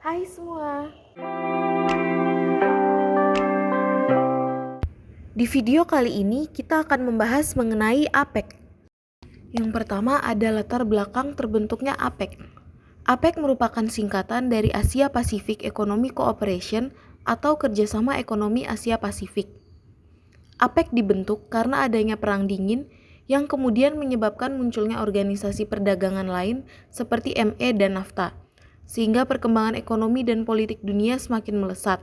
Hai semua. Di video kali ini kita akan membahas mengenai APEC. Yang pertama ada latar belakang terbentuknya APEC. APEC merupakan singkatan dari Asia Pacific Economic Cooperation atau Kerjasama Ekonomi Asia Pasifik. APEC dibentuk karena adanya perang dingin yang kemudian menyebabkan munculnya organisasi perdagangan lain seperti ME dan NAFTA, sehingga perkembangan ekonomi dan politik dunia semakin melesat.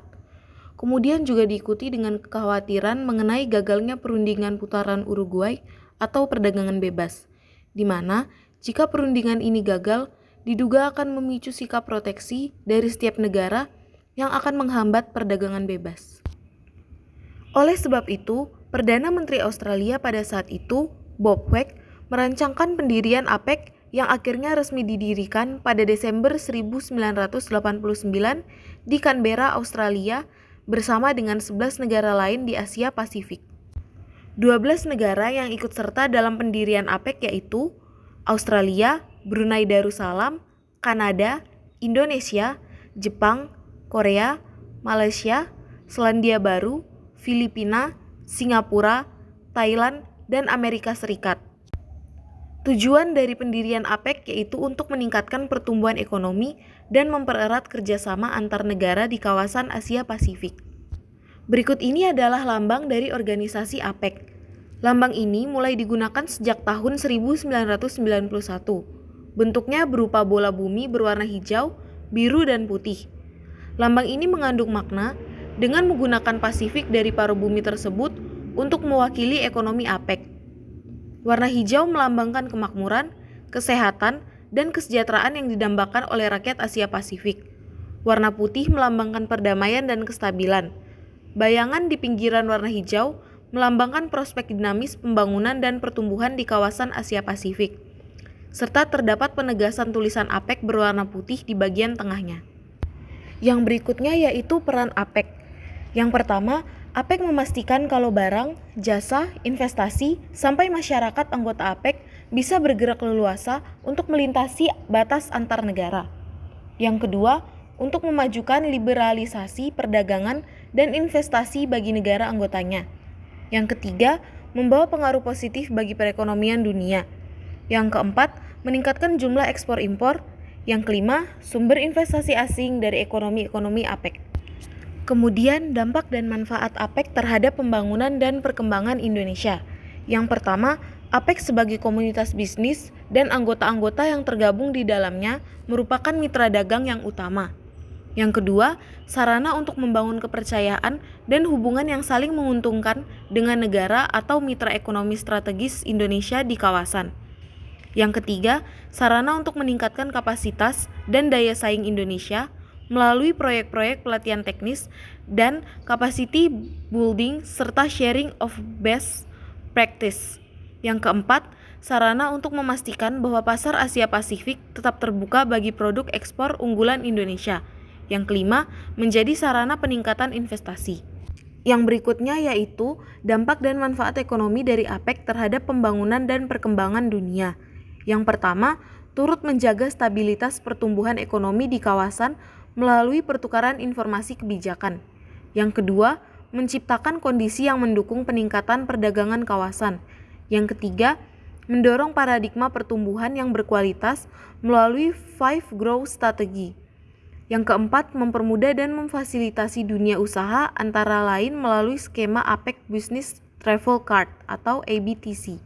Kemudian juga diikuti dengan kekhawatiran mengenai gagalnya perundingan putaran Uruguay atau perdagangan bebas, di mana jika perundingan ini gagal, diduga akan memicu sikap proteksi dari setiap negara yang akan menghambat perdagangan bebas. Oleh sebab itu, Perdana Menteri Australia pada saat itu, Bob Hawke, merancangkan pendirian APEC yang akhirnya resmi didirikan pada Desember 1989 di Canberra, Australia, bersama dengan 11 negara lain di Asia Pasifik. 12 negara yang ikut serta dalam pendirian APEC yaitu Australia, Brunei Darussalam, Kanada, Indonesia, Jepang, Korea, Malaysia, Selandia Baru, Filipina, Singapura, Thailand, dan Amerika Serikat. Tujuan dari pendirian APEC yaitu untuk meningkatkan pertumbuhan ekonomi dan mempererat kerjasama antar negara di kawasan Asia Pasifik. Berikut ini adalah lambang dari organisasi APEC. Lambang ini mulai digunakan sejak tahun 1991. Bentuknya berupa bola bumi berwarna hijau, biru, dan putih. Lambang ini mengandung makna dengan menggunakan Pasifik dari paruh bumi tersebut untuk mewakili ekonomi APEC. Warna hijau melambangkan kemakmuran, kesehatan, dan kesejahteraan yang didambakan oleh rakyat Asia Pasifik. Warna putih melambangkan perdamaian dan kestabilan. Bayangan di pinggiran warna hijau melambangkan prospek dinamis pembangunan dan pertumbuhan di kawasan Asia Pasifik. Serta terdapat penegasan tulisan APEC berwarna putih di bagian tengahnya. Yang berikutnya yaitu peran APEC. Yang pertama, APEC memastikan kalau barang, jasa, investasi, sampai masyarakat anggota APEC bisa bergerak leluasa untuk melintasi batas antar negara. Yang kedua, untuk memajukan liberalisasi perdagangan dan investasi bagi negara anggotanya. Yang ketiga, membawa pengaruh positif bagi perekonomian dunia. Yang keempat, meningkatkan jumlah ekspor-impor. Yang kelima, sumber investasi asing dari ekonomi-ekonomi APEC. Kemudian, dampak dan manfaat APEC terhadap pembangunan dan perkembangan Indonesia. Yang pertama, APEC sebagai komunitas bisnis dan anggota-anggota yang tergabung di dalamnya merupakan mitra dagang yang utama. Yang kedua, sarana untuk membangun kepercayaan dan hubungan yang saling menguntungkan dengan negara atau mitra ekonomi strategis Indonesia di kawasan. Yang ketiga, sarana untuk meningkatkan kapasitas dan daya saing Indonesia melalui proyek-proyek pelatihan teknis dan capacity building serta sharing of best practice. Yang keempat, sarana untuk memastikan bahwa pasar Asia Pasifik tetap terbuka bagi produk ekspor unggulan Indonesia. Yang kelima, menjadi sarana peningkatan investasi. Yang berikutnya yaitu dampak dan manfaat ekonomi dari APEC terhadap pembangunan dan perkembangan dunia. Yang pertama, turut menjaga stabilitas pertumbuhan ekonomi di kawasan melalui pertukaran informasi kebijakan. Yang kedua, menciptakan kondisi yang mendukung peningkatan perdagangan kawasan. Yang ketiga, mendorong paradigma pertumbuhan yang berkualitas melalui 5 Growth Strategy. Yang keempat, mempermudah dan memfasilitasi dunia usaha antara lain melalui skema APEC Business Travel Card atau ABTC.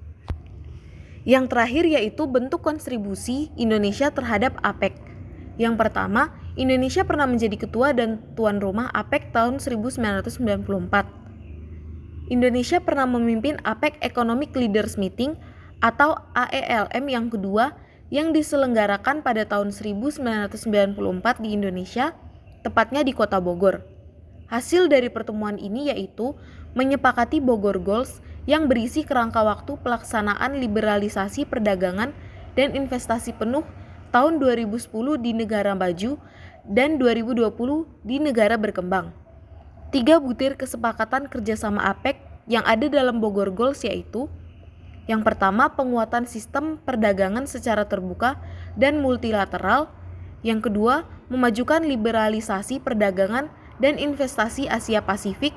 Yang terakhir yaitu bentuk kontribusi Indonesia terhadap APEC. Yang pertama, Indonesia pernah menjadi ketua dan tuan rumah APEC tahun 1994. Indonesia pernah memimpin APEC Economic Leaders Meeting atau AELM yang kedua yang diselenggarakan pada tahun 1994 di Indonesia, tepatnya di Kota Bogor. Hasil dari pertemuan ini yaitu menyepakati Bogor Goals yang berisi kerangka waktu pelaksanaan liberalisasi perdagangan dan investasi penuh tahun 2010 di negara maju dan 2020 di negara berkembang. 3 butir kesepakatan kerjasama APEC yang ada dalam Bogor Goals yaitu yang pertama, penguatan sistem perdagangan secara terbuka dan multilateral. Yang kedua, memajukan liberalisasi perdagangan dan investasi Asia Pasifik.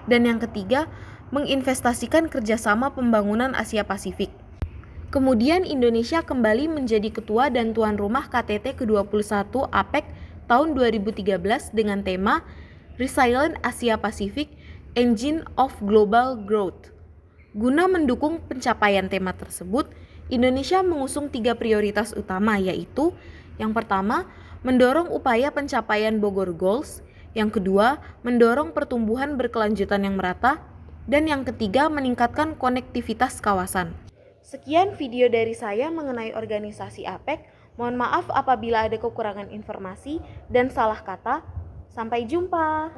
Dan yang ketiga, menginvestasikan kerjasama pembangunan Asia Pasifik. Kemudian Indonesia kembali menjadi ketua dan tuan rumah KTT ke-21 APEC tahun 2013 dengan tema Resilient Asia Pacific Engine of Global Growth. Guna mendukung pencapaian tema tersebut, Indonesia mengusung 3 prioritas utama, yaitu yang pertama, mendorong upaya pencapaian Bogor Goals, yang kedua, mendorong pertumbuhan berkelanjutan yang merata, dan yang ketiga, meningkatkan konektivitas kawasan. Sekian video dari saya mengenai organisasi APEC. Mohon maaf apabila ada kekurangan informasi dan salah kata. Sampai jumpa.